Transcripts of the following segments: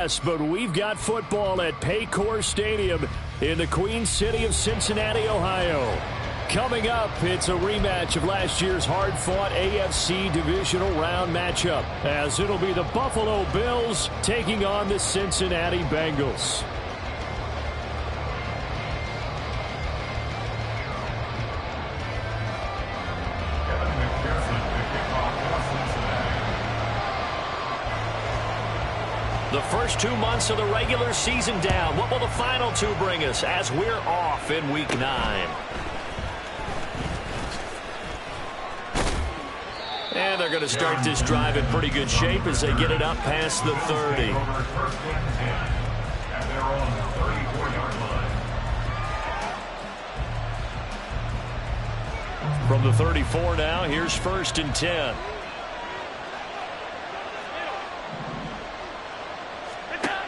Yes, but we've got football at Paycor Stadium in the Queen City of Cincinnati, Ohio. Coming up, it's a rematch of last year's hard-fought AFC divisional round matchup, as it'll be the Buffalo Bills taking on the Cincinnati Bengals. The first 2 months of the regular season down. What will the final two bring us as we're off in Week 9? And they're going to start this drive in pretty good shape as they get it up past the 30. From the 34 now, here's 1st and 10.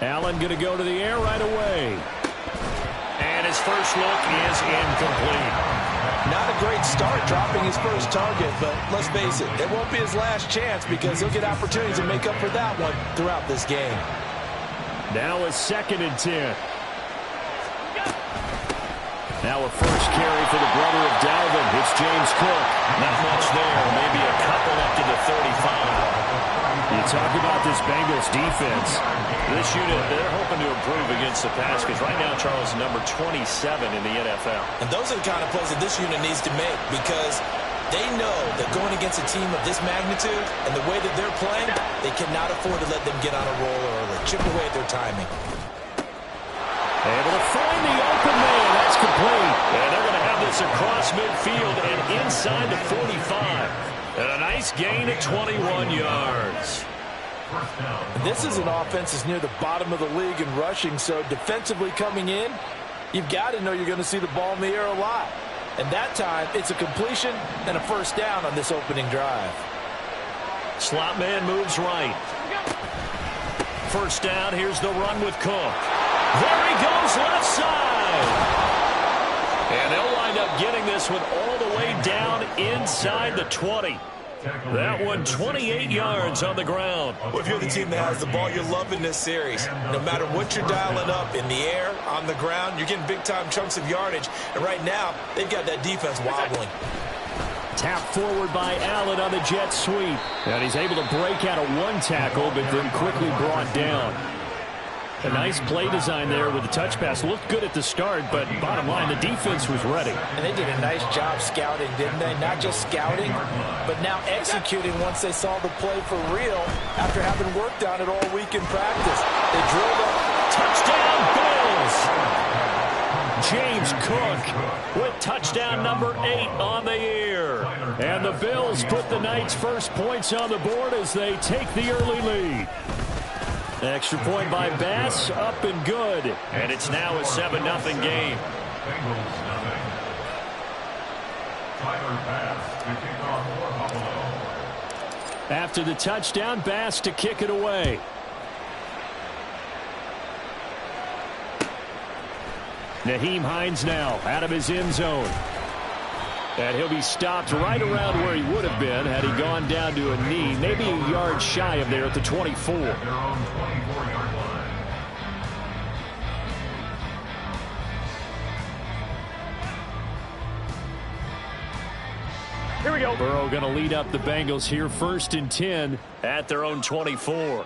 Allen going to go to the air right away. And his first look is incomplete. Not a great start dropping his first target, but let's face it, it won't be his last chance because he'll get opportunities to make up for that one throughout this game. Now a 2nd and 10. Now a first carry for the brother of Dalvin. It's James Cook. Not much there, maybe a couple up to the 35. You talk about this Bengals defense. This unit, they're hoping to improve against the pass because right now, Charles, number 27 in the NFL. And those are the kind of plays that this unit needs to make because they know that going against a team of this magnitude and the way that they're playing, they cannot afford to let them get on a roll early. Chip away at their timing. Able to find the open man. That's complete. And they're going to have this across midfield and inside the 45. And a nice gain at 21 yards. This is an offense that's near the bottom of the league in rushing, so defensively coming in, you've got to know you're going to see the ball in the air a lot. And that time, it's a completion and a first down on this opening drive. Slot man moves right. First down, here's the run with Cook. There he goes left side. And they'll wind up getting this one all the way down inside the 20. That one 28 yards on the ground. Well, if you're the team that has the ball, you're loving this series. No matter what you're dialing up, in the air, on the ground, you're getting big-time chunks of yardage. And right now, they've got that defense wobbling. Tapped forward by Allen on the jet sweep. And he's able to break out of one tackle, but then quickly brought down. A nice play design there with the touch pass. Looked good at the start, but bottom line, the defense was ready. And they did a nice job scouting, didn't they? Not just scouting, but now executing once they saw the play for real after having worked on it all week in practice. They drilled up. Touchdown, Bills! James Cook with touchdown number 8 on the year. And the Bills put the Knights' first points on the board as they take the early lead. Extra point by Bass, up and good. And it's now a 7-0 game. After the touchdown, Bass to kick it away. Nyheim Hines now out of his end zone. And he'll be stopped right around where he would have been had he gone down to a knee, maybe a yard shy of there at the 24. Here we go. Burrow going to lead up the Bengals here, 1st and 10 at their own 24.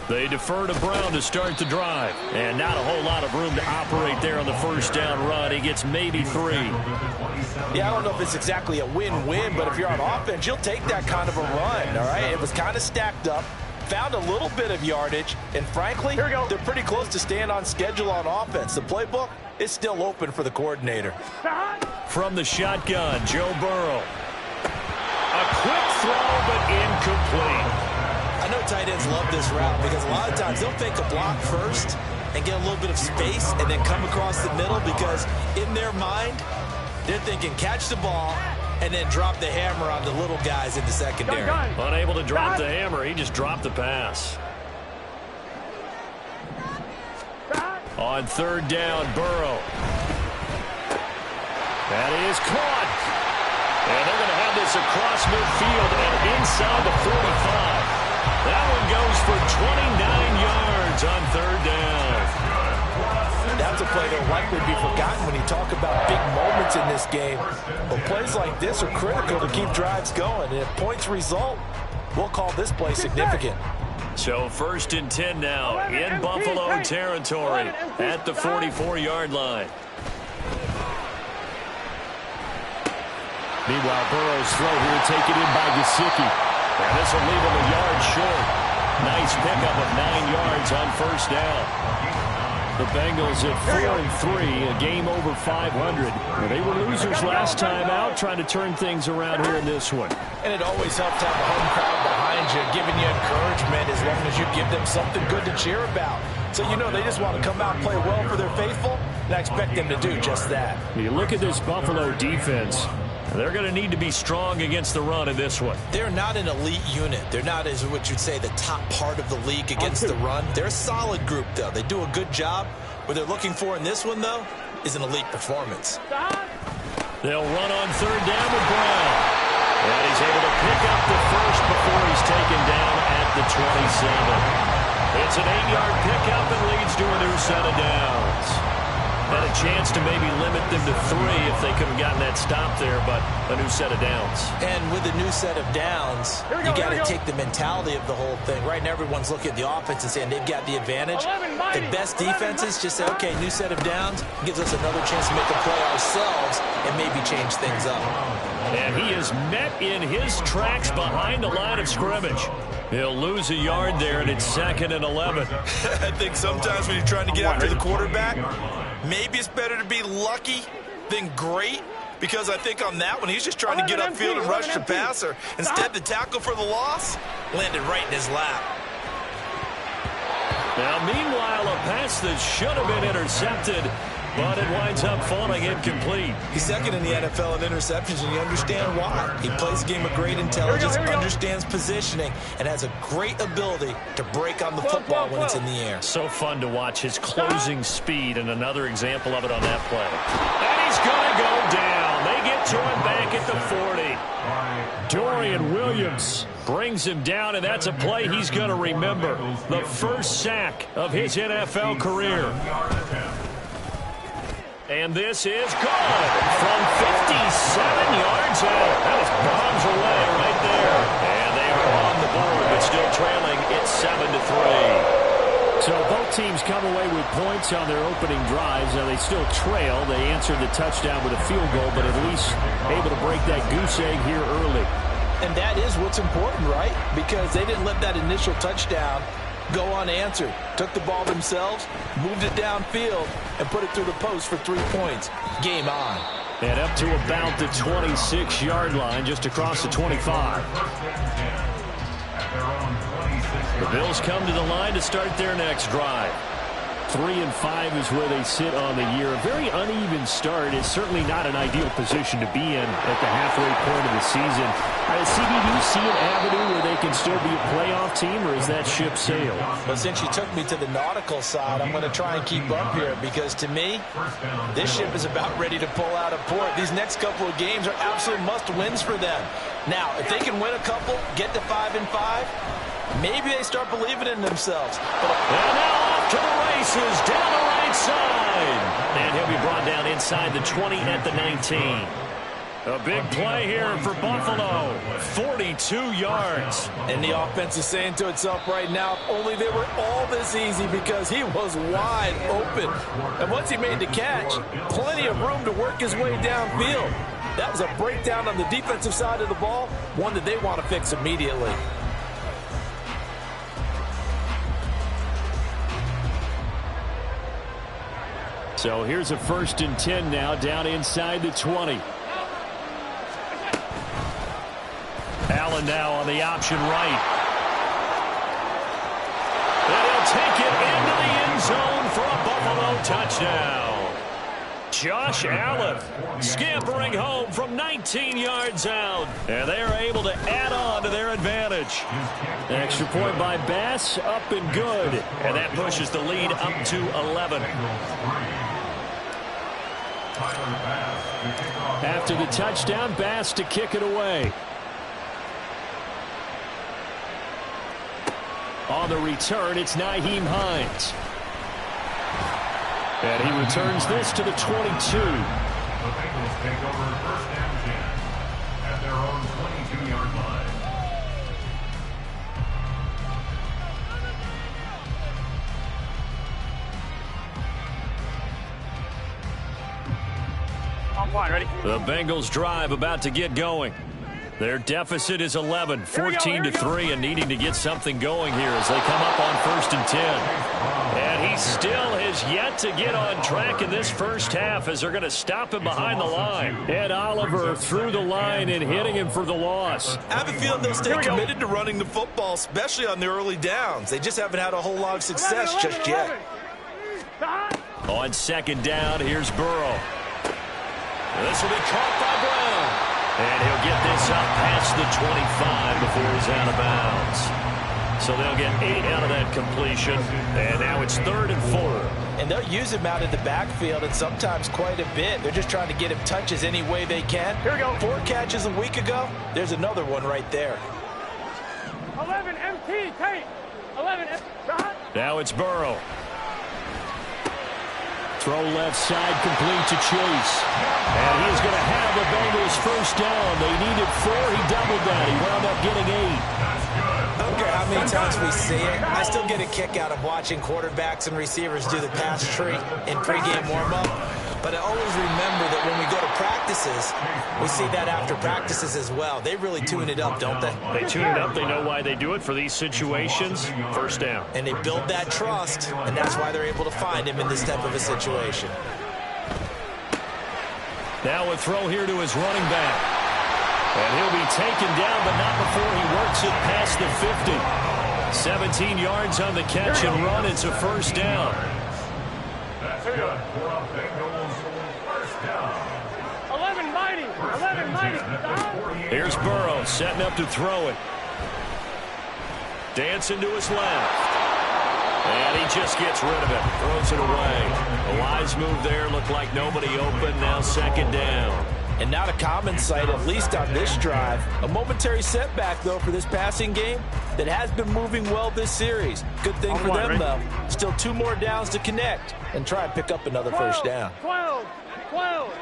They defer to Brown to start the drive. And not a whole lot of room to operate there on the first down run. He gets maybe 3. Yeah, I don't know if it's exactly a win-win, but if you're on offense, you'll take that kind of a run, all right? It was kind of stacked up, found a little bit of yardage, and frankly, they're pretty close to staying on schedule on offense. The playbook is still open for the coordinator. From the shotgun, Joe Burrow. A quick throw, but incomplete. I know tight ends love this route because a lot of times they'll fake a block first and get a little bit of space and then come across the middle because in their mind, they're thinking catch the ball and then drop the hammer on the little guys in the secondary. Unable to drop the hammer, he just dropped the pass. On 3rd down, Burrow. That is caught. And they're going to have this across midfield and inside the 45. That one goes for 29 yards on third down. That's a play that will likely be forgotten when you talk about big moments in this game. But plays like this are critical to keep drives going. And if points result, we'll call this play significant. So 1st and 10 now in Buffalo territory at the 44-yard line. Meanwhile, Burrow's throw here taken in by Gesicki. And this will leave him a yard short. Nice pickup of 9 yards on 1st down. The Bengals at 4-3, a game over 500. They were losers last time out, trying to turn things around here in this one. And it always helps to have a home crowd behind you, giving you encouragement as long as you give them something good to cheer about. So you know they just want to come out and play well for their faithful, and I expect them to do just that. You look at this Buffalo defense. They're going to need to be strong against the run in this one. They're not an elite unit. They're not, as what you'd say, the top part of the league against the run. They're a solid group, though. They do a good job. What they're looking for in this one, though, is an elite performance. They'll run on third down with Brown. And he's able to pick up the first before he's taken down at the 27. It's an 8-yard pickup and leads to a new set of downs. Had a chance to maybe limit them to 3 if they could have gotten that stop there, but a new set of downs. And with a new set of downs, you got to take the mentality of the whole thing. Right now, everyone's looking at the offense and saying they've got the advantage. The best defenses just say, okay, new set of downs gives us another chance to make a play ourselves and maybe change things up. And he is met in his tracks behind the line of scrimmage. He'll lose a yard there, and it's 2nd and 11. I think sometimes when you're trying to get after the quarterback, maybe it's better to be lucky than great, because I think on that one, he's just trying to get upfield and rush the passer. Instead, the tackle for the loss landed right in his lap. Now, meanwhile, a pass that should have been intercepted, but it winds up falling incomplete. He's 2nd in the NFL in interceptions, and you understand why. He plays a game of great intelligence, understands positioning, and has a great ability to break on the football when it's in the air. So fun to watch his closing speed, and another example of it on that play. And he's going to go down. They get to him back at the 40. Dorian Williams brings him down, and that's a play he's going to remember. The first sack of his NFL career. And this is good from 57 yards out. That is bombs away right there. And they are on the board, but still trailing. It's 7-3. So both teams come away with points on their opening drives. Now they still trail. They answered the touchdown with a field goal, but at least able to break that goose egg here early. And that is what's important, right? Because they didn't let that initial touchdown go unanswered. Took the ball themselves, moved it downfield, and put it through the post for 3 points. Game on. And up to about the 26-yard line, just across the 25. The Bills come to the line to start their next drive. 3-5 is where they sit on the year. A very uneven start is certainly not an ideal position to be in at the halfway point of the season. CD, do you see an avenue where they can still be a playoff team, or is that ship sailed? Well, since you took me to the nautical side, I'm going to try and keep up here, because to me, this ship is about ready to pull out of port. These next couple of games are absolute must-wins for them. Now, if they can win a couple, get to 5-5, maybe they start believing in themselves. And now off to the races down the right side. And he'll be brought down inside the 20 at the 19. A big play here for Buffalo. 42 yards. And the offense is saying to itself right now, if only they were all this easy, because he was wide open. And once he made the catch, plenty of room to work his way downfield. That was a breakdown on the defensive side of the ball, one that they want to fix immediately. So here's a 1st and 10 now, down inside the 20. Allen now on the option right. And he'll take it into the end zone for a Buffalo touchdown. Josh Allen scampering home from 19 yards out. And they are able to add on to their advantage. An extra point by Bass, up and good. And that pushes the lead up to 11. After the touchdown, Bass to kick it away. On the return, it's Nyheim Hines. And he returns this to the 22. The Bengals take over first down 10 at their own 22-yard line. On point, ready? The Bengals drive about to get going. Their deficit is 11, 14-3, and needing to get something going here as they come up on 1st and 10. And he still has yet to get on track in this first half as they're going to stop him behind the line. Ed Oliver through the line and hitting him for the loss. I have a feeling they'll stay committed to running the football, especially on the early downs. They just haven't had a whole lot of success just yet. On 2nd down, here's Burrow. This will be caught by Brown. And he'll get this up past the 25 before he's out of bounds. So they'll get 8 out of that completion. And now it's 3rd and 4. And they'll use him out of the backfield and sometimes quite a bit. They're just trying to get him touches any way they can. Here we go. 4 catches a week ago. There's another one right there. 11 MT, tight. 11 MT. Now it's Burrow. Throw left side, complete to Chase. And he's going to have the Bengals first down. They needed 4. He doubled that. He wound up getting 8. I don't care how many times we see it. I still get a kick out of watching quarterbacks and receivers do the pass tree in pregame warm-up. But I always remember that when we go to practices, we see that after practices as well. They really tune it up, don't they? They tune it up. They know why they do it for these situations. First down. And they build that trust, and that's why they're able to find him in this type of a situation. Now a throw here to his running back. And he'll be taken down, but not before he works it past the 50. 17 yards on the catch and run. It's a first down. That's good for a Bengals first down. 11 mighty. 11 mighty. Here's Burrow setting up to throw it. Dancing to his left. And he just gets rid of it. Throws it away. A wise move there. Looked like nobody open. Now 2nd down. And not a common sight, at least on this drive. A momentary setback, though, for this passing game that has been moving well this series. Good thing for them, though. Still 2 more downs to connect and try and pick up another first down. 12, 12,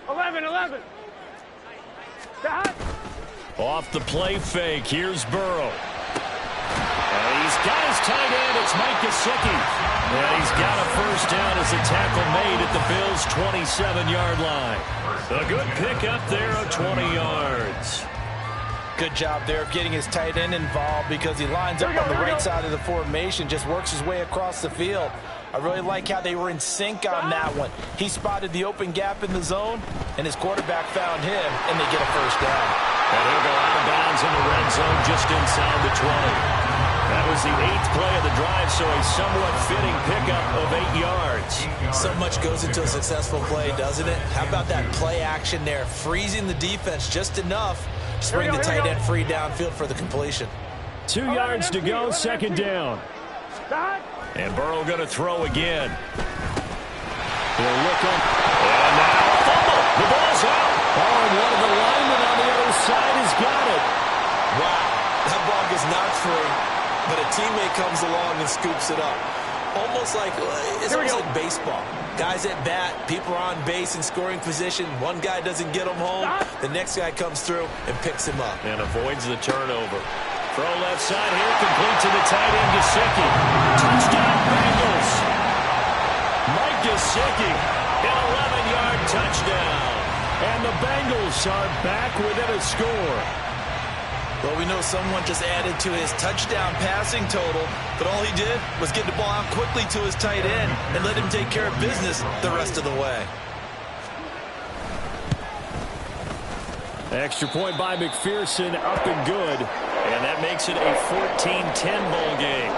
11, 11. Off the play fake, here's Burrow. And he's got his tight end, it's Mike Gesicki. And he's got a first down as a tackle made at the Bills' 27-yard line. A good pickup there of 20 yards. Good job there of getting his tight end involved because he lines up on the right side of the formation, just works his way across the field. I really like how they were in sync on that one. He spotted the open gap in the zone, and his quarterback found him, and they get a first down. And he'll go out of bounds in the red zone just inside the 20. That was the 8th play of the drive, so a somewhat fitting pickup of 8 yards. So much goes into a successful play, doesn't it? How about that play action there, freezing the defense just enough to bring the tight end free downfield for the completion. 2 yards to go, 2nd down. And Burrow going to throw again. He'll look up. And now fumble. The ball's out. Oh, and one of the linemen on the other side has got it. Wow, that ball is not free, but a teammate comes along and scoops it up. Almost like, it's almost like baseball. Guys at bat, people are on base in scoring position. One guy doesn't get him home. The next guy comes through and picks him up. And avoids the turnover. Throw left side here, complete to the tight end, Gesicki. Touchdown, Bengals. Mike Gesicki, an 11-yard touchdown. And the Bengals are back within a score. Well, we know someone just added to his touchdown passing total, but all he did was get the ball out quickly to his tight end and let him take care of business the rest of the way. Extra point by McPherson, up and good. And that makes it a 14-10 ball game.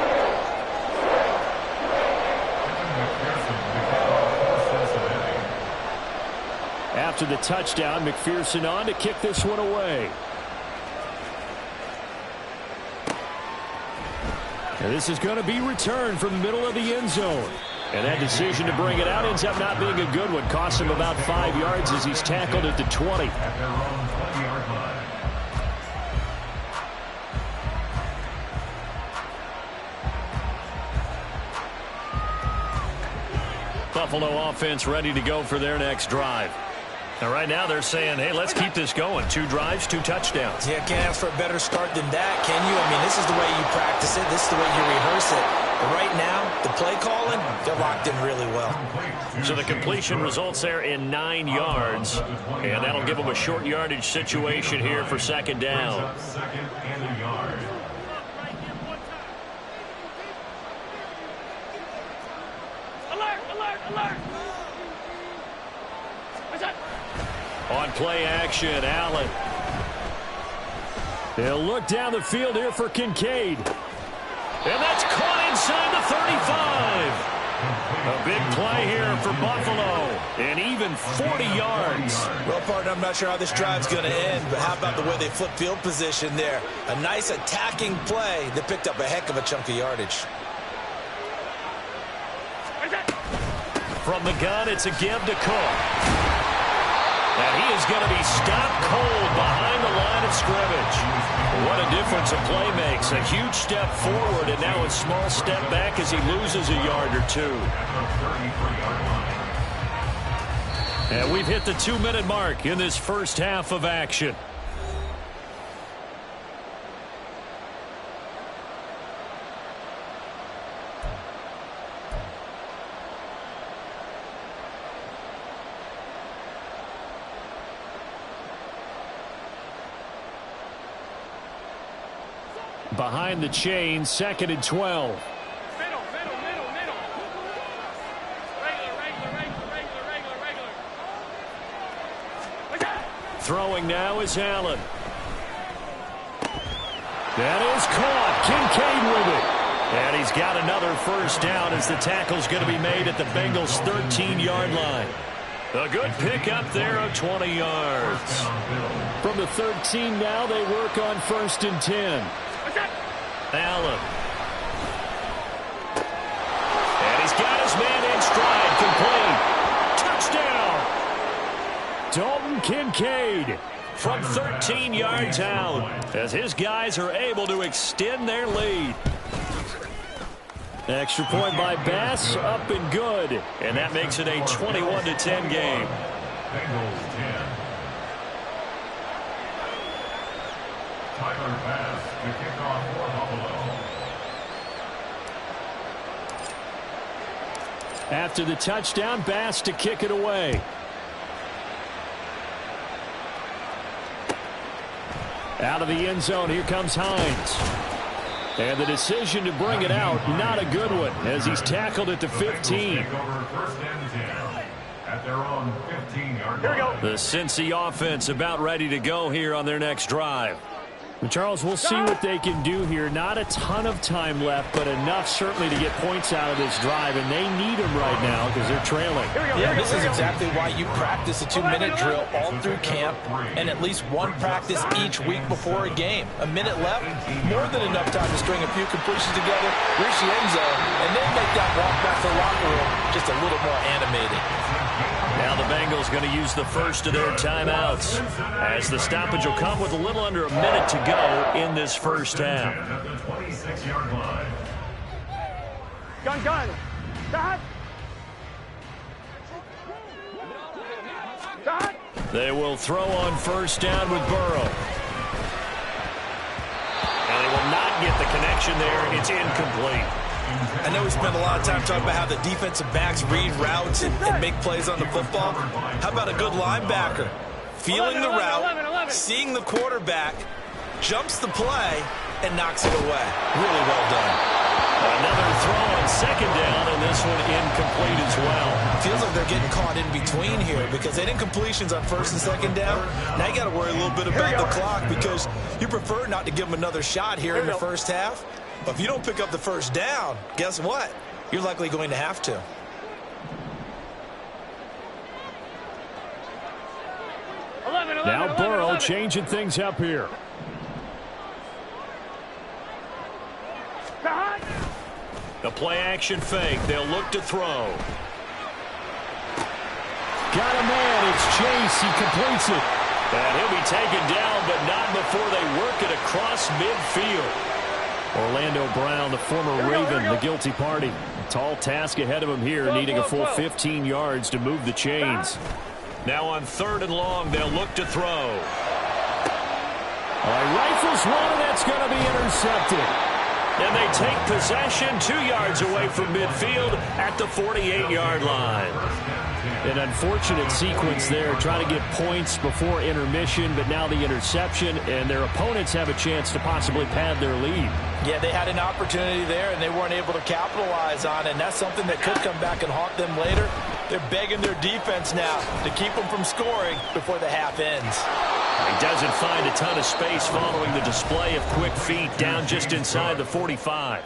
After the touchdown, McPherson on to kick this one away. And this is going to be returned from the middle of the end zone. And that decision to bring it out ends up not being a good one. Costs him about 5 yards as he's tackled at the 20. Buffalo offense ready to go for their next drive. And right now they're saying, hey, let's keep this going. 2 drives, 2 touchdowns. Yeah, can't ask for a better start than that, can you? I mean, this is the way you practice it. This is the way you rehearse it. But right now, the play calling, they're locked in really well. So the completion results there in 9 yards. And that'll give them a short yardage situation here for second down. Second and a yard. Alert, alert, alert. On play action, Allen. They'll look down the field here for Kincaid. And that's caught inside the 35. A big play here for Buffalo. And even 40 yards. Well, partner, I'm not sure how this drive's going to end, but how about the way they flip field position there? A nice attacking play that picked up a heck of a chunk of yardage. From the gun, it's a give to Cook. And he is going to be stopped cold behind the line of scrimmage. What a difference a play makes. A huge step forward and now a small step back as he loses a yard or 2. And we've hit the 2-minute mark in this first half of action. Behind the chain, 2nd and 12. Middle. Regular. Throwing now is Allen. That is caught. Kincaid with it. And he's got another first down as the tackle's going to be made at the Bengals' 13-yard line. A good pick up there of 20 yards. From the 13 now, they work on 1st and 10. Allen. And he's got his man in stride. Complete. Touchdown. Dalton Kincaid from 13 yards out as his guys are able to extend their lead. Extra point by Bass, up and good. And that makes it a 21-10 game. Bengals 10. Tyler Bass to kick off for Buffalo. After the touchdown, Bass to kick it away. Out of the end zone, here comes Hines. And the decision to bring it out, not a good one, as he's tackled at the 15. Take over 1st and 10 at their own 15-yard line. The Cincy offense about ready to go here on their next drive. And Charles, we'll see what they can do here. Not a ton of time left, but enough certainly to get points out of this drive, and they need them right now because they're trailing. Yeah, this is exactly why you practice a 2-minute drill all through camp and at least one practice each week before a game. A minute left, more than enough time to string a few completions together, reach the end zone, and then make that walk back to the locker room just a little more animated. Now the Bengals going to use the first of their timeouts as the stoppage will come with a little under a minute to go in this first half. At the 26-yard line. Gun. Dot. They will throw on 1st down with Burrow. And they will not get the connection there. It's incomplete. I know we spent a lot of time talking about how the defensive backs read routes and make plays on the football. How about a good linebacker? Feeling the route, seeing the quarterback, jumps the play, and knocks it away. Really well done. Another throw on 2nd down, and this one incomplete as well. Feels like they're getting caught in between here because they did incompletions on 1st and 2nd down. Now you got to worry a little bit about the clock because you prefer not to give them another shot here in the first half. But if you don't pick up the 1st down, guess what? You're likely going to have to. Now Burrow changing things up here. The play action fake. They'll look to throw. Got a man. It's Chase. He completes it. And he'll be taken down, but not before they work it across midfield. Orlando Brown, the former Raven, the guilty party. Tall task ahead of him here, needing a full 15 yards to move the chains. Now on 3rd and long, they'll look to throw. Rifles one, and that's going to be intercepted. And they take possession 2 yards away from midfield at the 48-yard line. An unfortunate sequence there, trying to get points before intermission, but now the interception, and their opponents have a chance to possibly pad their lead. Yeah, they had an opportunity there, and they weren't able to capitalize on it, and that's something that could come back and haunt them later. They're begging their defense now to keep them from scoring before the half ends. He doesn't find a ton of space following the display of quick feet down just inside the 45.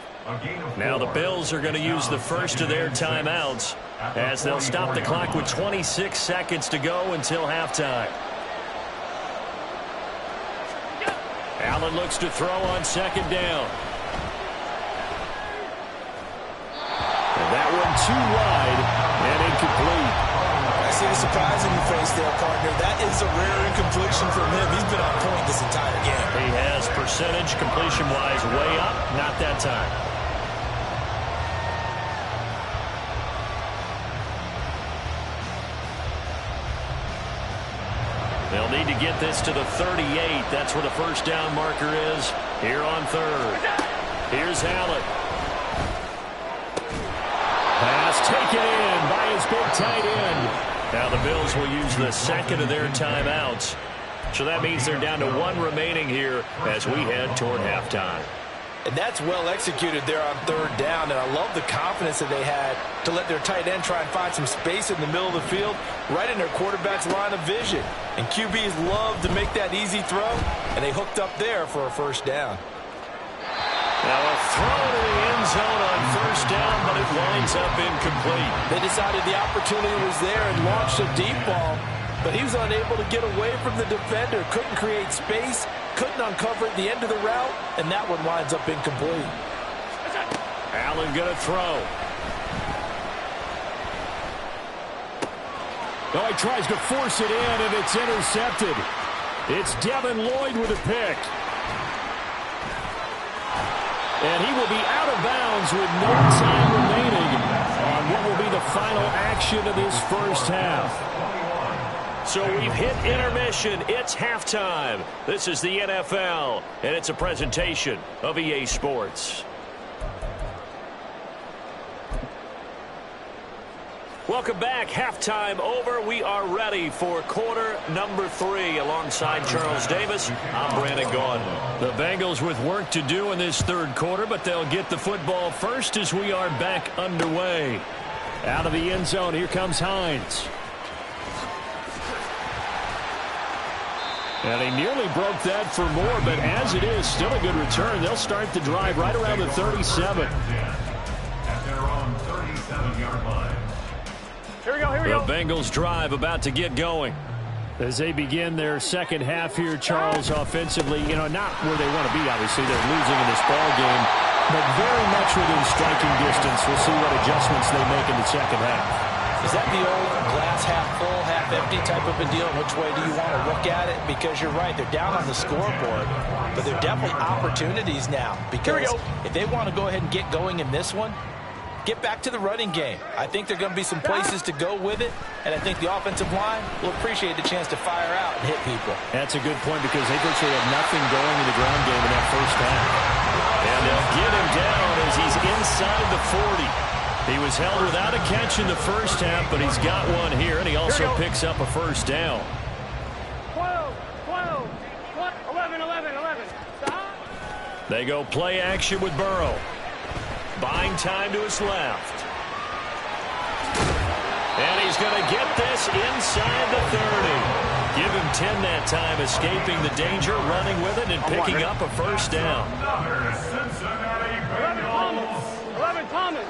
Now the Bills are going to use the first of their timeouts as they'll stop the clock with 26 seconds to go until halftime. Allen looks to throw on 2nd down. And that one too wide and incomplete. I see the surprise in your face there, partner. That is a rare incompletion from him. He's been on point this entire game. He has percentage completion-wise way up, not that time. They'll need to get this to the 38. That's where the first down marker is here on 3rd. Here's Allen. Pass taken in by his big tight end. Now the Bills will use the second of their timeouts. So that means they're down to 1 remaining here as we head toward halftime. And that's well executed there on 3rd down, and I love the confidence that they had to let their tight end try and find some space in the middle of the field, right in their quarterback's line of vision. And QBs love to make that easy throw, and they hooked up there for a first down. Now a throw to the end zone on 1st down, but it winds up incomplete. They decided the opportunity was there and launched a deep ball, but he was unable to get away from the defender, couldn't create space, couldn't uncover at the end of the route, and that one winds up incomplete. Allen going to throw. Oh, he tries to force it in, and it's intercepted. It's Devin Lloyd with a pick. And he will be out of bounds with no time remaining on what will be the final action of this first half. So we've hit intermission. It's halftime. This is the NFL, and it's a presentation of EA Sports. Welcome back. Halftime over. We are ready for quarter number 3. Alongside Charles Davis, I'm Brandon Gaudin. The Bengals with work to do in this 3rd quarter, but they'll get the football first as we are back underway. Out of the end zone, here comes Hines. And he nearly broke that for more, but as it is, still a good return. They'll start the drive right around the 37. At their own 37-yard line. Here we go, here we go. The Bengals drive about to get going. As they begin their second half here, Charles, offensively, not where they want to be, obviously. They're losing in this ball game, but very much within striking distance. We'll see what adjustments they make in the second half. Is that the old glass half full, half empty type of a deal? Which way do you want to look at it? Because you're right, they're down on the scoreboard, but they're definitely opportunities now. Because if they want to go ahead and get going in this one, get back to the running game. I think there are going to be some places to go with it, and I think the offensive line will appreciate the chance to fire out and hit people. That's a good point because they virtually have nothing going in the ground game in that first half. And they'll get him down as he's inside the 40. He was held without a catch in the first half, but he's got one here, and he also picks up a first down. 12, 11, 11, 11. Stop. They go play action with Burrow. Buying time to his left. And he's going to get this inside the 30. Give him 10 that time, escaping the danger, running with it, and picking up a first down. 11 Thomas.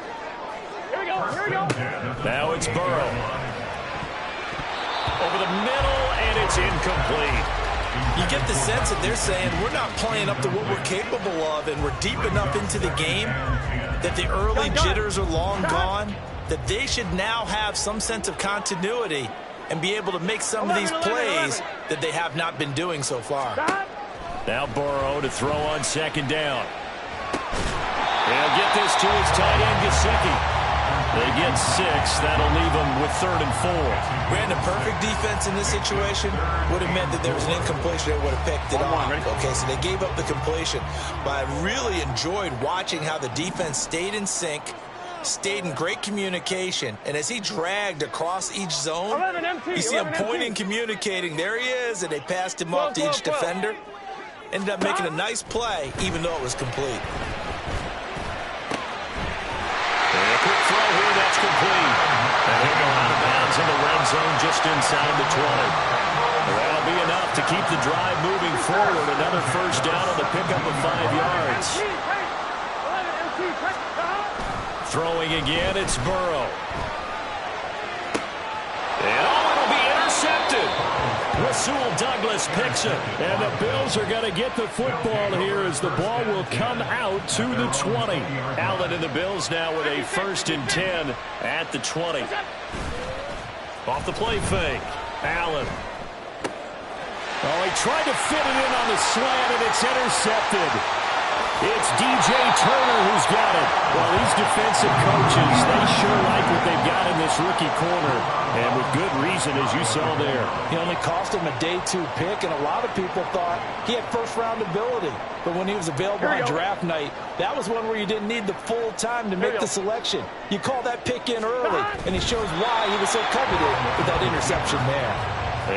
Here we go, here we go. Now it's Burrow. Over the middle, and it's incomplete. You get the sense that they're saying we're not playing up to what we're capable of, and we're deep enough into the game that the early jitters are long gone, that they should now have some sense of continuity and be able to make some of these plays that they have not been doing so far. Now Burrow to throw on 2nd down. And get this to his tight end, Gesicki. They get 6. That'll leave them with 3rd and 4. Brandon, perfect defense in this situation would have meant that there was an incompletion. They would have picked it off. Okay, so they gave up the completion. But I really enjoyed watching how the defense stayed in sync, stayed in great communication, and as he dragged across each zone, you see him pointing, communicating. There he is, and they passed him off to each defender. Ended up making a nice play, even though it was complete. And a quick throw here, that's complete. And he'll go out of bounds in the red zone just inside the 20. That'll be enough to keep the drive moving forward. Another first down on the pickup of 5 yards. Throwing again, it's Burrow. And it'll be intercepted. Rasul Douglas picks it. And the Bills are going to get the football here as the ball will come out to the 20. Allen and the Bills now with a 1st and 10 at the 20. Off the play fake. Allen. Oh, he tried to fit it in on the slant, and it's intercepted. It's DJ Turner who's got it. Well, these defensive coaches, they sure like what they've got in this rookie corner. And with good reason, as you saw there. He only cost him a day 2 pick, and a lot of people thought he had first-round ability. But when he was available on draft night, that was one where you didn't need the full time to make the selection. You call that pick in early, and he shows why he was so coveted with that interception there.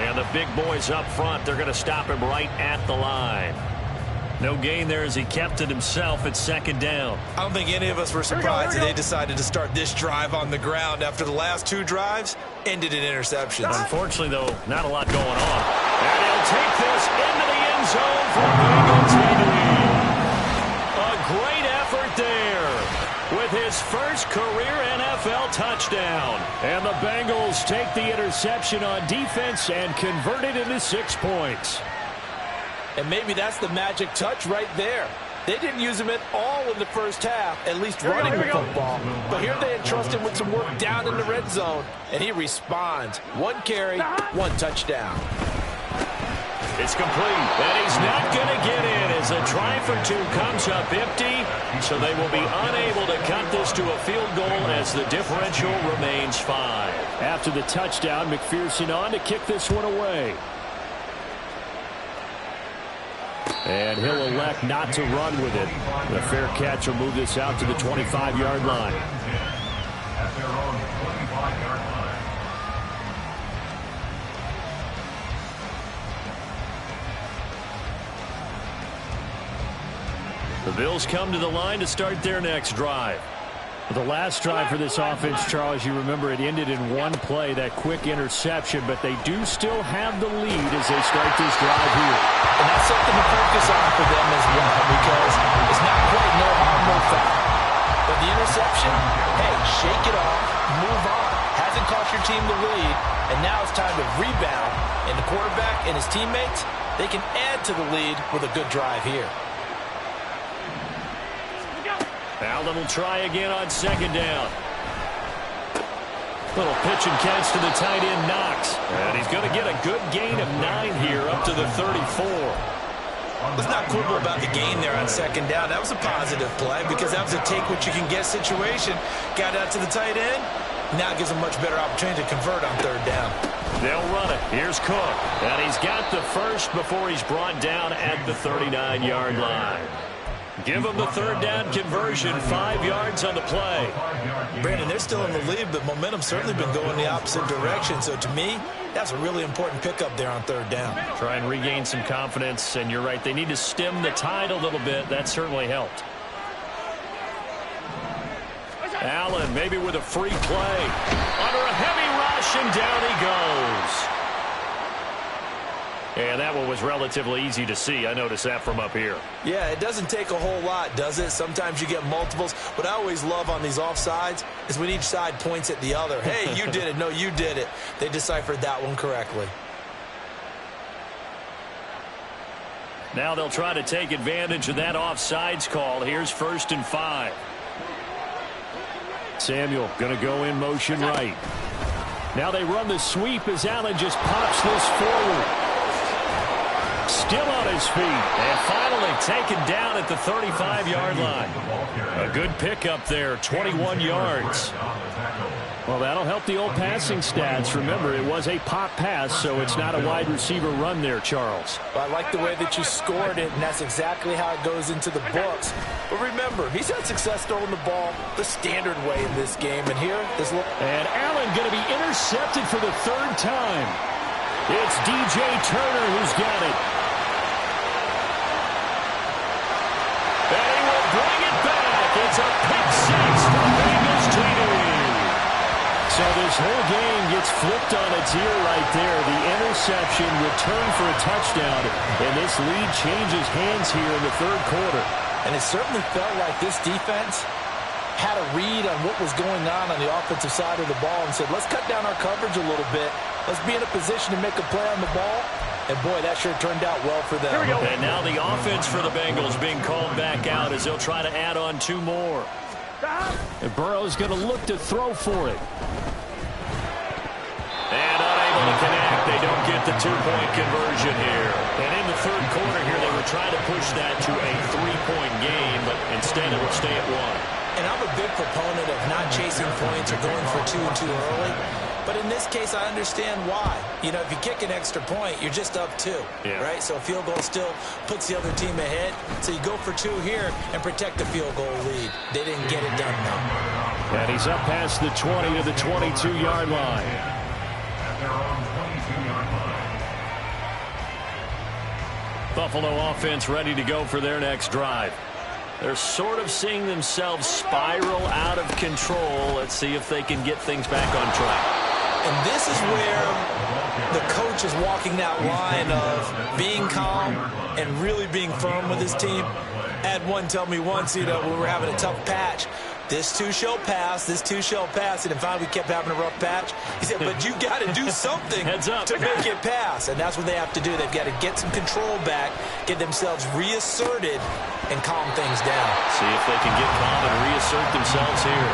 And the big boys up front, they're going to stop him right at the line. No gain there as he kept it himself at 2nd down. I don't think any of us were surprised that they decided to start this drive on the ground after the last 2 drives ended in interceptions. Unfortunately, though, not a lot going on. And he'll take this into the end zone for Bengals TD. A great effort there with his first career NFL touchdown. And the Bengals take the interception on defense and convert it into 6 points. And maybe that's the magic touch right there. They didn't use him at all in the first half, at least running the football. But here they entrust him with some work down in the red zone, and he responds. 1 carry, 1 touchdown. It's complete, and he's not going to get in as a try for 2 comes up empty. So they will be unable to cut this to a field goal as the differential remains 5. After the touchdown, McPherson on to kick this one away. And he'll elect not to run with it. The fair catch will move this out to the 25-yard line. At their own 25-yard line. The Bills come to the line to start their next drive. The last drive for this offense, Charles, you remember it ended in 1 play, that quick interception, but they do still have the lead as they start this drive here. And that's something to focus on for them as well, because it's not quite no harm, no foul. But the interception, hey, shake it off, move on. Hasn't cost your team the lead, and now it's time to rebound. And the quarterback and his teammates, they can add to the lead with a good drive here. Allen will try again on 2nd down. Little pitch and catch to the tight end, Knox. And he's going to get a good gain of 9 here up to the 34. Let's not quibble about the gain there on 2nd down. That was a positive play because that was a take-what-you-can-get situation. Got out to the tight end. Now it gives a much better opportunity to convert on 3rd down. They'll run it. Here's Cook. And he's got the first before he's brought down at the 39-yard line. Give them the 3rd down conversion, 5 yards on the play. Brandon, they're still in the lead, but momentum's certainly been going the opposite direction. So to me, that's a really important pickup there on 3rd down. Try and regain some confidence, and you're right. They need to stem the tide a little bit. That certainly helped. Allen maybe with a free play. Under a heavy rush, and down he goes. And that one was relatively easy to see. I noticed that from up here. Yeah, it doesn't take a whole lot, does it? Sometimes you get multiples. What I always love on these offsides is when each side points at the other. Hey, you did it. No, you did it. They deciphered that one correctly. Now they'll try to take advantage of that offsides call. Here's 1st and 5. Samuel going to go in motion right. Now they run the sweep as Allen just pops this forward. Still on his feet and finally taken down at the 35-yard line. A good pickup there, 21 yards. Well, that'll help the old passing stats. Remember, it was a pop pass, so it's not a wide receiver run there, Charles. Well, I like the way that you scored it, and that's exactly how it goes into the books. But remember, he's had success throwing the ball the standard way in this game. And here, this look. And Allen going to be intercepted for the third time. It's DJ Turner who's got it. And he will bring it back. It's a pick six for Bengals TD. So this whole game gets flipped on its ear right there. The interception returned for a touchdown, and this lead changes hands here in the third quarter. And it certainly felt like this defense had a read on what was going on the offensive side of the ball and said, let's cut down our coverage a little bit. Let's be in a position to make a play on the ball. And, boy, that sure turned out well for them. Here we go. And now the offense for the Bengals being called back out as they'll try to add on 2 more. And Burrow's going to look to throw for it. And unable to connect. They don't get the 2-point conversion here. And in the third quarter here, they were trying to push that to a 3-point game, but instead it will stay at 1. And I'm a big proponent of not chasing points or going for 2 too early. But in this case, I understand why. You know, if you kick an extra point, you're just up 2, right? So a field goal still puts the other team ahead. So you go for 2 here and protect the field goal lead. They didn't get it done, though. And he's up past the 20 to the 22-yard line. At their own 22-yard line. Buffalo offense ready to go for their next drive. They're sort of seeing themselves spiral out of control. Let's see if they can get things back on track. And this is where the coach is walking that line of being calm and really being firm with his team. I had one tell me once, you know, when we were having a tough patch, this too shall pass, this too shall pass. And finally we kept having a rough patch. He said, but you got to do something to make it pass. And that's what they have to do. They've got to get some control back, get themselves reasserted, and calm things down. See if they can get calm and reassert themselves here.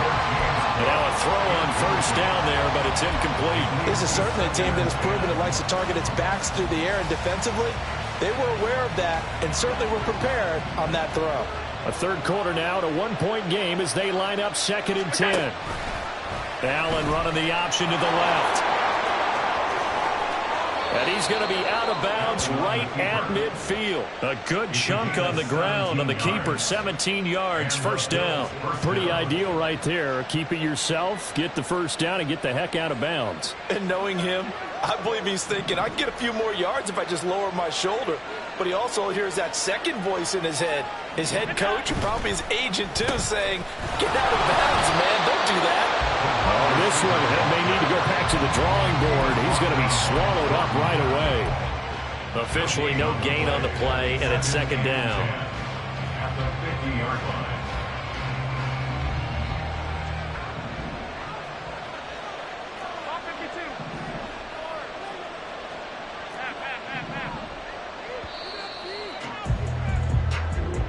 And now a throw on first down there, but it's incomplete. This is certainly a team that has proven it likes to target its backs through the air, and defensively, they were aware of that and certainly were prepared on that throw. A third quarter now, to 1-point game as they line up 2nd and 10. Allen running the option to the left. And he's going to be out of bounds right at midfield. A good chunk on the ground on the keeper, 17 yards, first down. Pretty ideal right there. Keep it yourself, get the first down, and get the heck out of bounds. And knowing him, I believe he's thinking, I can get a few more yards if I just lower my shoulder. But he also hears that second voice in his head. His head coach, and probably his agent too, saying, get out of bounds, man, don't do that. Oh, this one may need to go back to the drawing board. He's going to be swallowed up right away. Officially no gain on the play, and it's 2nd down. At the 50-yard line.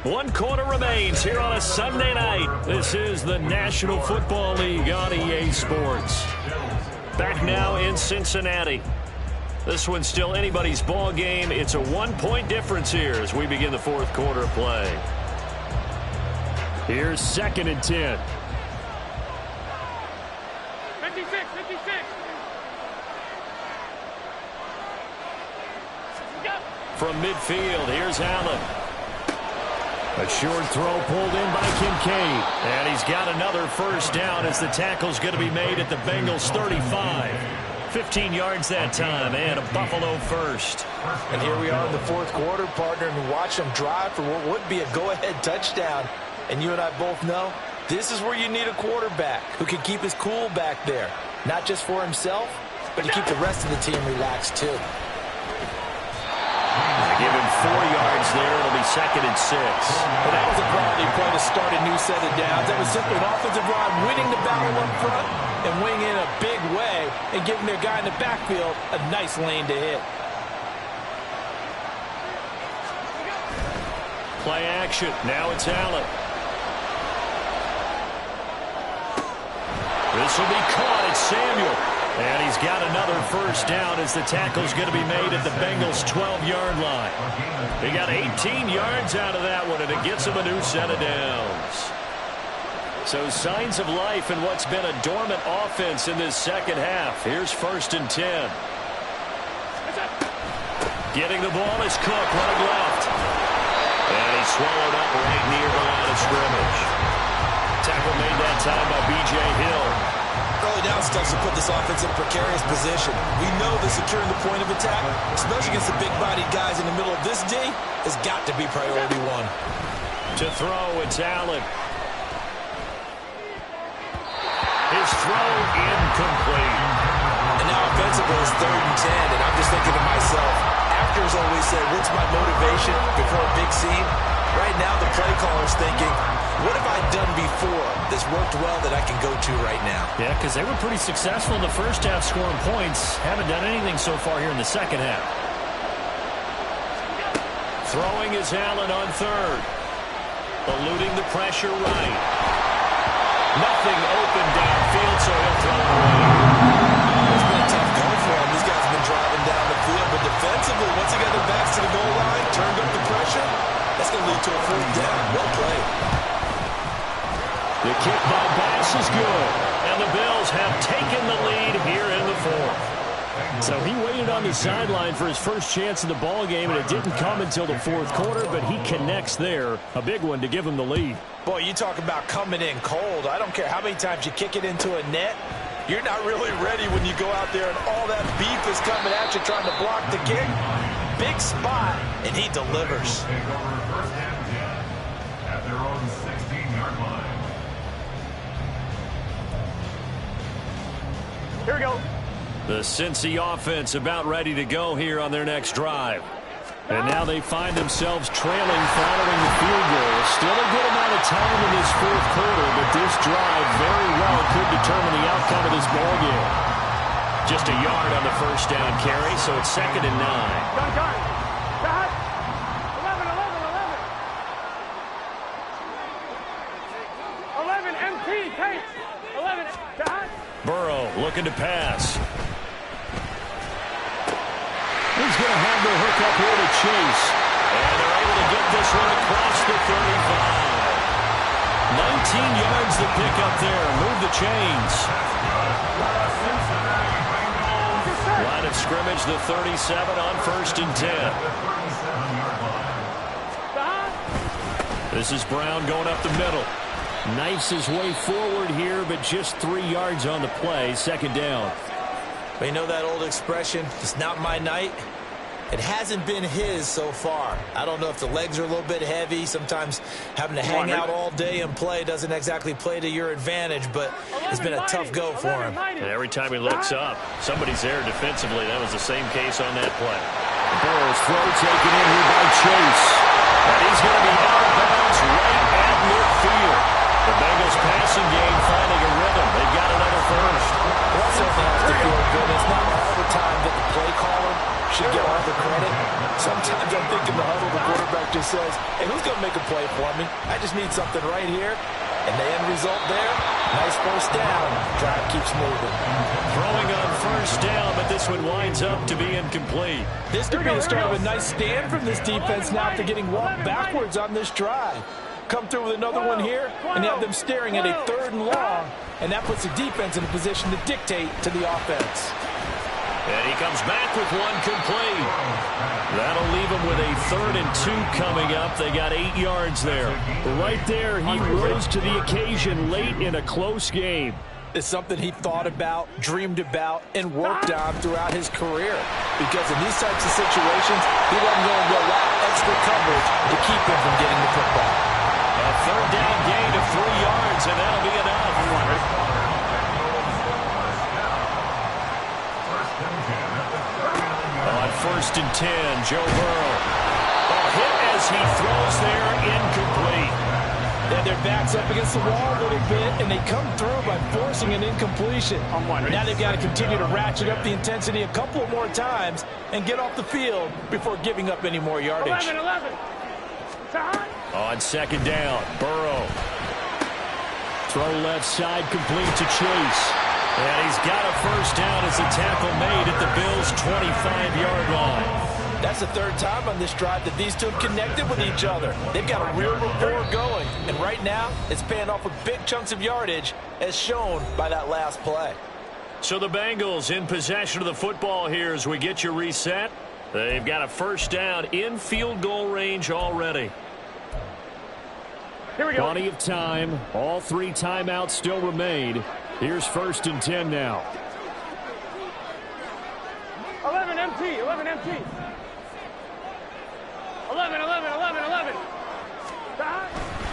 One quarter remains here on a Sunday night. This is the National Football League on EA Sports. Back now in Cincinnati. This one's still anybody's ball game. It's a 1-point difference here as we begin the fourth quarter of play. Here's 2nd and 10. 56. From midfield, here's Allen. A short throw pulled in by Kincaid. And he's got another first down as the tackle's going to be made at the Bengals 35. 15 yards that time, and a Buffalo first. And here we are in the fourth quarter, partner, and watch them drive for what would be a go-ahead touchdown. And you and I both know this is where you need a quarterback who can keep his cool back there. Not just for himself, but to keep the rest of the team relaxed too. Give him 4 yards there. It'll be 2nd and 6. Well, that was a quality play to start a new set of downs. That was simply an offensive line winning the battle up front and winning in a big way and giving their guy in the backfield a nice lane to hit. Play action. Now it's Allen. This will be caught. It's Samuel. And he's got another first down as the tackle's going to be made at the Bengals' 12-yard line. He got 18 yards out of that one, and it gets him a new set of downs. So signs of life in what's been a dormant offense in this second half. Here's 1st and 10. Getting the ball is Cook running left. And he's swallowed up right near the line of scrimmage. Tackle made that time by B.J. Hill. Early down stuff to put this offense in a precarious position. We know that securing the point of attack, especially against the big-bodied guys in the middle of this D, has got to be priority one. To throw, it's Allen. His throw incomplete. And now offensively it's 3rd and 10, and I'm just thinking to myself, actors always say, what's my motivation before a big scene? Right now the play caller's thinking, what have I done before that's worked well that I can go to right now? Yeah, because they were pretty successful in the first half scoring points. Haven't done anything so far here in the second half. Throwing is Allen on 3rd. Eluding the pressure right. Nothing open downfield, so he'll throw it away. It's been a tough go for him. These guys have been driving down the field, but defensively, once he got their backs to the goal line, turned up the pressure, that's going to lead to a 4th down. Well played. The kick by Bass is good, and the Bills have taken the lead here in the 4th. So he waited on the sideline for his first chance in the ball game, and it didn't come until the 4th quarter, but he connects there. A big one to give him the lead. Boy, you talk about coming in cold. I don't care how many times you kick it into a net. You're not really ready when you go out there and all that beef is coming at you trying to block the kick. Big spot, and he delivers. Take over 1st and 10 at their own 16-yard line. Here we go. The Cincy offense about ready to go here on their next drive. And now they find themselves trailing following the field goal. Still a good amount of time in this 4th quarter, but this drive very well could determine the outcome of this ball game. Just a yard on the first down carry, so it's 2nd and 9. Done. Cut. 11, 11, 11. 11 MT, take. 11, cut. Burrow looking to pass. He's going to have the hook up here to Chase. And they're able to get this one across the 35. 19 yards to pick up there. Move the chains. Line of scrimmage, the 37 on 1st and 10. This is Brown going up the middle. Knifes his way forward here, but just 3 yards on the play. 2nd down. But you know that old expression, it's not my night? It hasn't been his so far. I don't know if the legs are a little bit heavy. Sometimes having to hang out all day and play doesn't exactly play to your advantage, but it's been a tough go for him. And every time he looks up, somebody's there defensively. That was the same case on that play. Burrow's throw taken in here by Chase. And he's going to be out of bounds right at midfield. The Bengals passing game finding a rhythm. They've got another first. Well, certainly has to feel good. It's not all the time that the play caller should get all the credit. Sometimes I'm thinking the huddle, the quarterback just says, hey, who's going to make a play for me? I just need something right here. And the end result there, nice first down. Drive keeps moving. Throwing on first down, but this one winds up to be incomplete. This could be the start of a nice stand from this defense now after getting walked backwards on this drive. Come through with another one here, and you have them staring at a 3rd and long, and that puts the defense in a position to dictate to the offense. And he comes back with one complete. That'll leave him with a 3rd and 2 coming up. They got 8 yards there. Right there, he rose to the occasion late in a close game. It's something he thought about, dreamed about, and worked on throughout his career. Because in these types of situations, he wasn't going to allow extra coverage to keep him from getting the football. A 3rd down gain of 3 yards, and that'll be enough. On 1st and 10, Joe Burrow. A hit as he throws there, incomplete. Yeah, their back's up against the wall a little bit, and they come through by forcing an incompletion. Now they've got to continue to ratchet up the intensity a couple more times and get off the field before giving up any more yardage. 11. On 2nd down, Burrow. Throw left side complete to Chase. And he's got a first down as a tackle made at the Bills' 25-yard line. That's the third time on this drive that these two have connected with each other. They've got a real rapport going. And right now, it's paying off with big chunks of yardage, as shown by that last play. So the Bengals in possession of the football here as we get you reset. They've got a first down in field goal range already. Here we go. Plenty of time. All 3 timeouts still remain. Here's 1st and 10 now. 11 MT, 11 MT. 11, 11, 11, 11.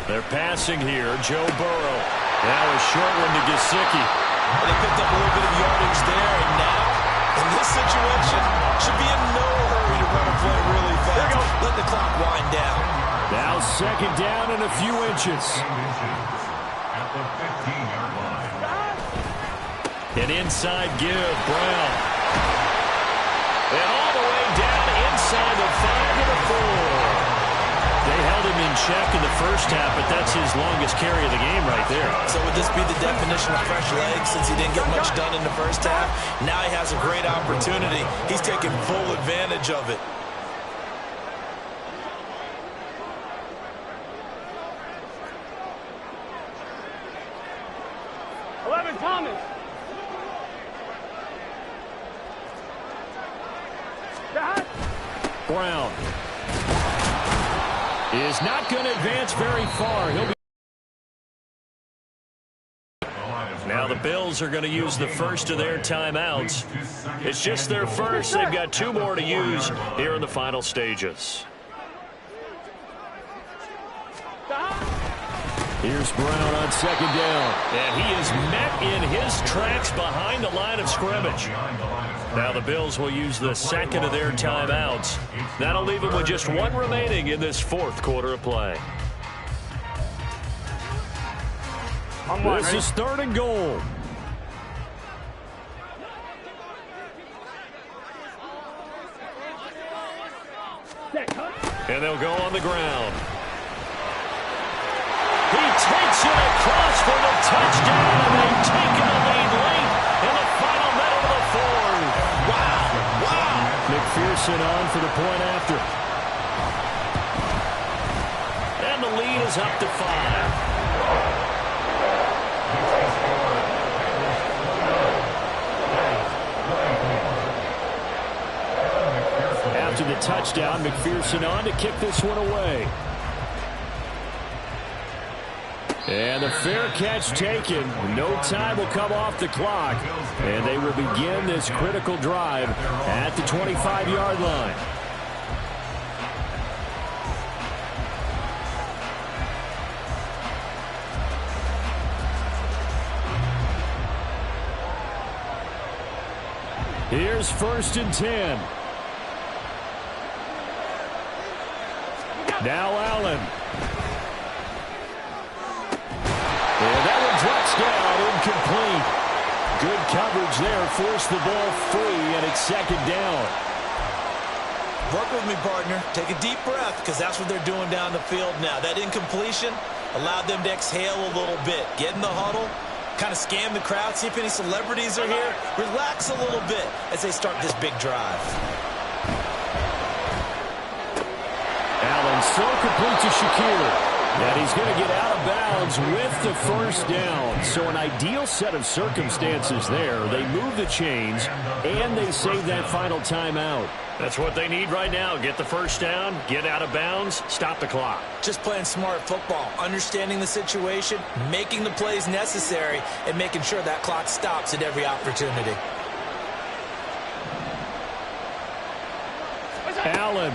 They're passing here. Joe Burrow. Now a short one to Gesicki. They picked up a little bit of yardage there, and now, in this situation, should be in no hurry to run a play really fast. Let the clock wind down. Now 2nd down and a few inches. At the 15-yard line. An inside give, Brown. And all the way down inside the 5 to the 4. They held him in check in the first half, but that's his longest carry of the game right there. So would this be the definition of fresh legs since he didn't get much done in the first half? Now he has a great opportunity. He's taking full advantage of it. Thomas. Brown is not going to advance very far. He'll be. Now the Bills are going to use the first of their timeouts. It's just their first. They've got 2 more to use here in the final stages. Here's Brown on 2nd down. And he is met in his tracks behind the line of scrimmage. Now the Bills will use the 2nd of their timeouts. That'll leave them with just 1 remaining in this 4th quarter of play. This is 3rd and goal. And they'll go on the ground. He takes it across for the touchdown, and they've taken the lead late in the final minute of the 4th. Wow. McPherson on for the point after. And the lead is up to 5. After the touchdown, McPherson on to kick this one away. And the fair catch taken. No time will come off the clock. And they will begin this critical drive at the 25-yard line. Here's 1st and 10. Now Allen. And that one drops down, incomplete. Good coverage there, forced the ball free, and it's 2nd down. Work with me, partner. Take a deep breath, because that's what they're doing down the field now. That incompletion allowed them to exhale a little bit. Get in the huddle, kind of scan the crowd, see if any celebrities are here. Relax a little bit as they start this big drive. Allen so complete to Shakir. And he's going to get out of bounds with the first down. So an ideal set of circumstances there. They move the chains, and they save that final timeout. That's what they need right now. Get the first down, get out of bounds, stop the clock. Just playing smart football, understanding the situation, making the plays necessary, and making sure that clock stops at every opportunity. Allen.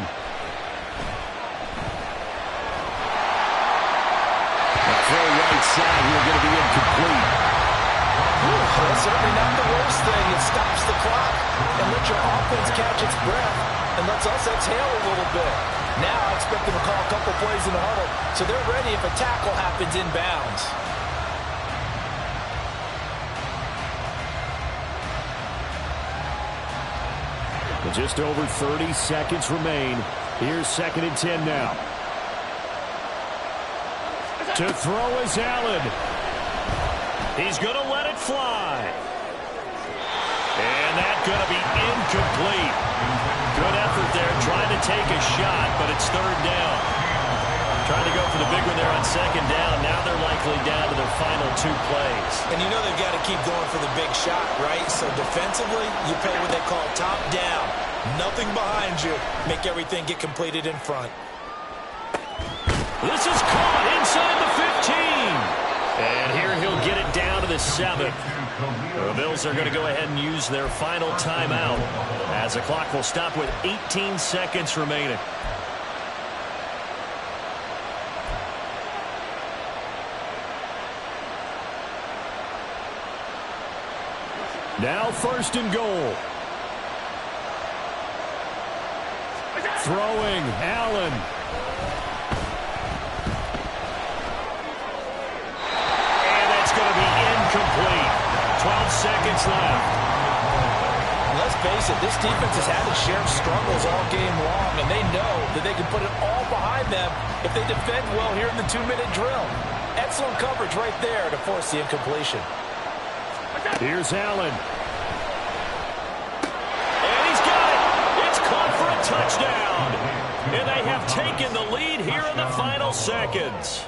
Right side here going to be incomplete. That's certainly not the worst thing. It stops the clock and lets your offense catch its breath and lets us exhale a little bit. Now I expect them to call a couple plays in the huddle so they're ready if a tackle happens inbounds. With just over 30 seconds remain. Here's 2nd and 10 now. To throw is Allen. He's going to let it fly. And that's going to be incomplete. Good effort there, trying to take a shot, but it's third down. Trying to go for the big one there on second down. Now they're likely down to their final 2 plays. And you know they've got to keep going for the big shot, right? So defensively, you play what they call top down. Nothing behind you. Make everything get completed in front. This is caught inside the 15. And here he'll get it down to the 7. The Bills are going to go ahead and use their final timeout as the clock will stop with 18 seconds remaining. Now first and goal. Throwing, Allen. And that's going to be incomplete. 12 seconds left. Let's face it, this defense has had its share of struggles all game long, and they know that they can put it all behind them if they defend well here in the 2-minute drill. Excellent coverage right there to force the incompletion. Here's Allen. And he's got it. It's caught for a touchdown. And they have taken the lead here in the final seconds.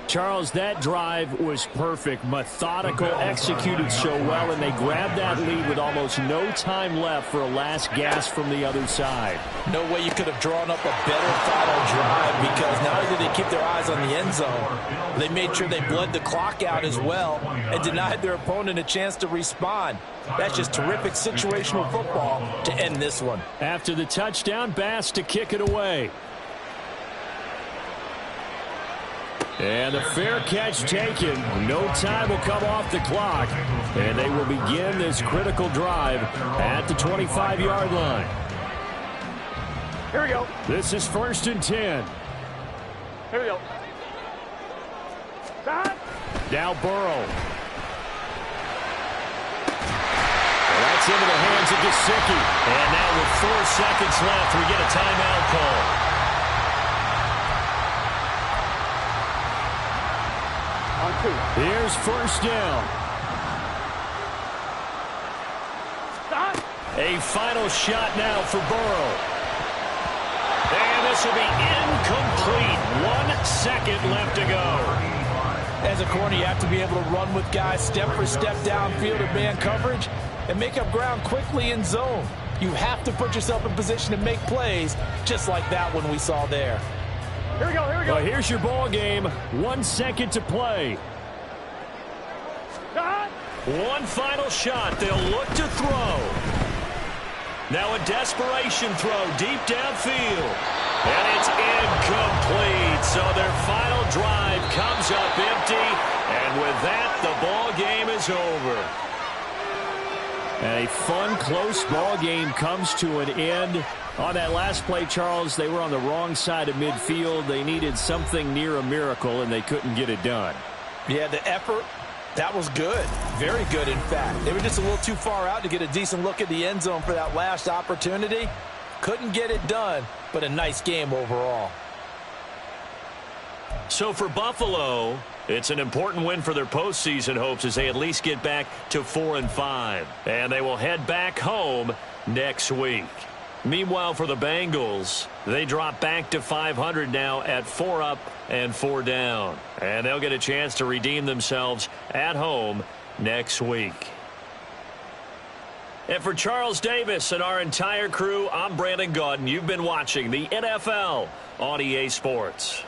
Charles, that drive was perfect, methodical, executed so well, and they grabbed that lead with almost no time left for a last gasp from the other side. No way you could have drawn up a better final drive, because not only did they keep their eyes on the end zone, they made sure they bled the clock out as well and denied their opponent a chance to respond. That's just terrific situational football to end this one. After the touchdown, Bass to kick it away. And a fair catch taken. No time will come off the clock. And they will begin this critical drive at the 25-yard line. Here we go. This is first and 10. Here we go. Stop. Now Burrow. That's into the hands of Gesicki. And now with 4 seconds left, we get a timeout call. Here's first down. Stop. A final shot now for Burrow. And this will be incomplete. 1 second left to go. As a corner, you have to be able to run with guys step for step downfield in man coverage and make up ground quickly in zone. You have to put yourself in position to make plays just like that one we saw there. Here we go. Here we go. Well, here's your ball game. 1 second to play. Stop. One final shot. They'll look to throw. Now a desperation throw deep downfield. And it's incomplete. So their final drive comes up empty. And with that, the ball game is over. And a fun, close ball game comes to an end. On that last play, Charles, they were on the wrong side of midfield. They needed something near a miracle, and they couldn't get it done. Yeah, the effort, that was good. Very good, in fact. They were just a little too far out to get a decent look at the end zone for that last opportunity. Couldn't get it done, but a nice game overall. So for Buffalo, it's an important win for their postseason hopes as they at least get back to 4-5. And they will head back home next week. Meanwhile, for the Bengals, they drop back to 500 now at 4 up and 4 down. And they'll get a chance to redeem themselves at home next week. And for Charles Davis and our entire crew, I'm Brandon Gaudin. You've been watching the NFL on EA Sports.